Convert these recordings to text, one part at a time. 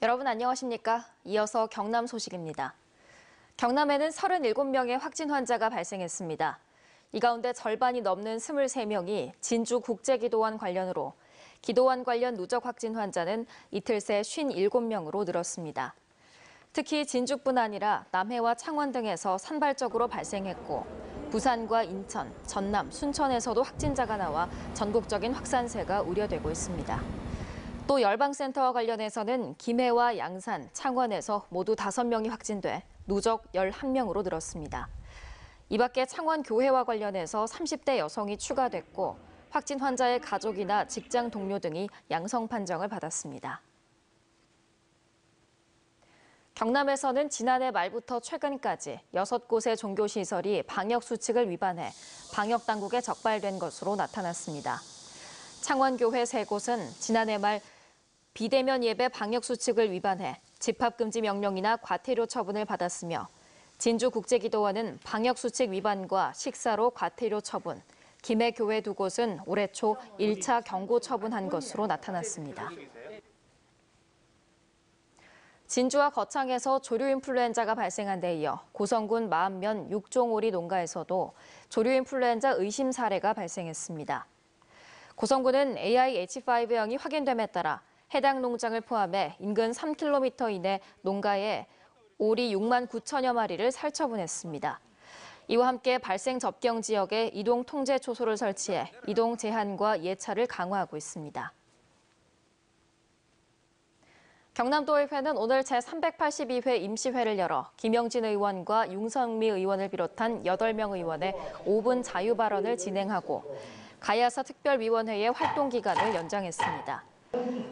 여러분 안녕하십니까? 이어서 경남 소식입니다. 경남에는 37명의 확진 환자가 발생했습니다. 이 가운데 절반이 넘는 23명이 진주국제기도원 관련으로 기도원 관련 누적 확진 환자는 이틀 새 57명으로 늘었습니다. 특히 진주뿐 아니라 남해와 창원 등에서 산발적으로 발생했고 부산과 인천, 전남, 순천에서도 확진자가 나와 전국적인 확산세가 우려되고 있습니다. 또 열방센터와 관련해서는 김해와 양산, 창원에서 모두 5명이 확진돼 누적 11명으로 늘었습니다. 이 밖에 창원 교회와 관련해서 30대 여성이 추가됐고 확진 환자의 가족이나 직장 동료 등이 양성 판정을 받았습니다. 경남에서는 지난해 말부터 최근까지 6곳의 종교시설이 방역수칙을 위반해 방역당국에 적발된 것으로 나타났습니다. 창원교회 3곳은 지난해 말 비대면 예배 방역수칙을 위반해 집합금지 명령이나 과태료 처분을 받았으며 진주국제기도원은 방역수칙 위반과 식사로 과태료 처분, 김해교회 2곳은 올해 초 1차 경고 처분한 것으로 나타났습니다. 진주와 거창에서 조류인플루엔자가 발생한 데 이어 고성군 마암면 육종오리 농가에서도 조류인플루엔자 의심 사례가 발생했습니다. 고성군은 AIH5형이 확인됨에 따라 해당 농장을 포함해 인근 3km 이내 농가에 오리 6만 9천여 마리를 살처분했습니다. 이와 함께 발생 접경 지역에 이동 통제 초소를 설치해 이동 제한과 예찰을 강화하고 있습니다. 경남도의회는 오늘 제382회 임시회를 열어 김영진 의원과 윤성미 의원을 비롯한 8명 의원의 5분 자유 발언을 진행하고 가야사 특별위원회의 활동 기간을 연장했습니다.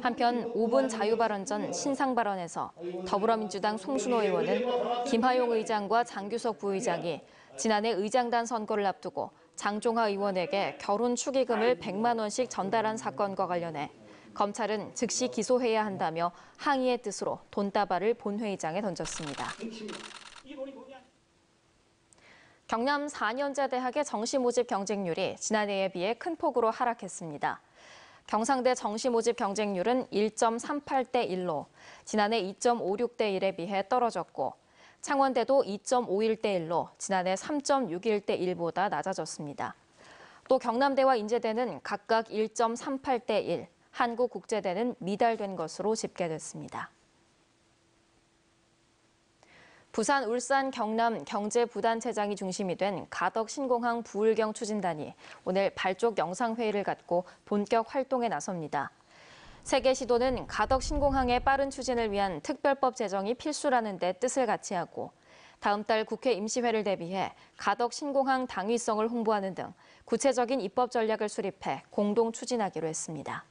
한편 5분 자유 발언 전 신상 발언에서 더불어민주당 송순호 의원은 김하용 의장과 장규석 부의장이 지난해 의장단 선거를 앞두고 장종하 의원에게 결혼 축의금을 100만 원씩 전달한 사건과 관련해 검찰은 즉시 기소해야 한다며 항의의 뜻으로 돈다발을 본회의장에 던졌습니다. 경남 4년제 대학의 정시 모집 경쟁률이 지난해에 비해 큰 폭으로 하락했습니다. 경상대 정시 모집 경쟁률은 1.38대 1로 지난해 2.56대 1에 비해 떨어졌고 창원대도 2.51대 1로 지난해 3.61대 1보다 낮아졌습니다. 또 경남대와 인제대는 각각 1.38대 1, 한국국제대는 미달된 것으로 집계됐습니다. 부산, 울산, 경남 경제부단체장이 중심이 된 가덕 신공항 부울경 추진단이 오늘 발족 영상회의를 갖고 본격 활동에 나섭니다. 세 개 시도는 가덕 신공항의 빠른 추진을 위한 특별법 제정이 필수라는 데 뜻을 같이 하고 다음 달 국회 임시회를 대비해 가덕 신공항 당위성을 홍보하는 등 구체적인 입법 전략을 수립해 공동 추진하기로 했습니다.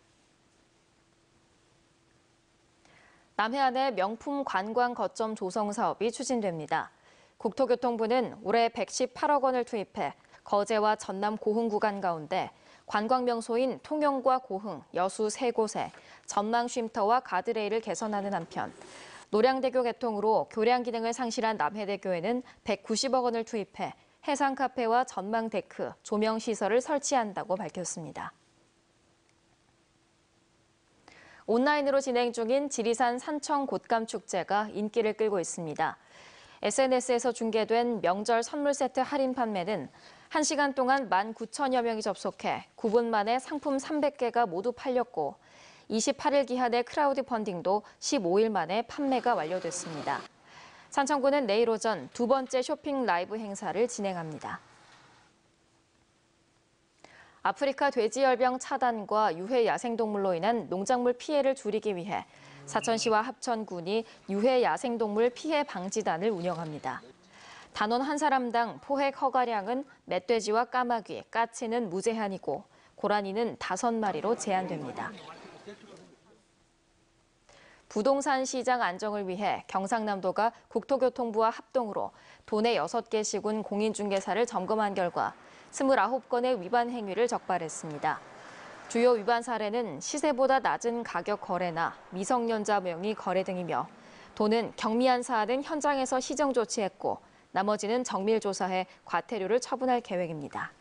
남해안의 명품 관광 거점 조성 사업이 추진됩니다. 국토교통부는 올해 118억 원을 투입해 거제와 전남 고흥 구간 가운데 관광 명소인 통영과 고흥, 여수 3곳에 전망 쉼터와 가드레일을 개선하는 한편 노량대교 개통으로 교량 기능을 상실한 남해대교에는 190억 원을 투입해 해상 카페와 전망 데크, 조명 시설을 설치한다고 밝혔습니다. 온라인으로 진행 중인 지리산 산청 곶감 축제가 인기를 끌고 있습니다. SNS에서 중계된 명절 선물 세트 할인 판매는 1시간 동안 19,000여 명이 접속해 9분 만에 상품 300개가 모두 팔렸고 28일 기한의 크라우드 펀딩도 15일 만에 판매가 완료됐습니다. 산청구는 내일 오전 2번째 쇼핑 라이브 행사를 진행합니다. 아프리카 돼지열병 차단과 유해 야생동물로 인한 농작물 피해를 줄이기 위해 사천시와 합천군이 유해 야생동물 피해 방지단을 운영합니다. 단원 한 사람당 포획 허가량은 멧돼지와 까마귀, 까치는 무제한이고 고라니는 5마리로 제한됩니다. 부동산 시장 안정을 위해 경상남도가 국토교통부와 합동으로 도내 6개 시군 공인중개사를 점검한 결과 29건의 위반 행위를 적발했습니다. 주요 위반 사례는 시세보다 낮은 가격 거래나 미성년자 명의 거래 등이며 도는 경미한 사안은 현장에서 시정 조치했고 나머지는 정밀 조사해 과태료를 처분할 계획입니다.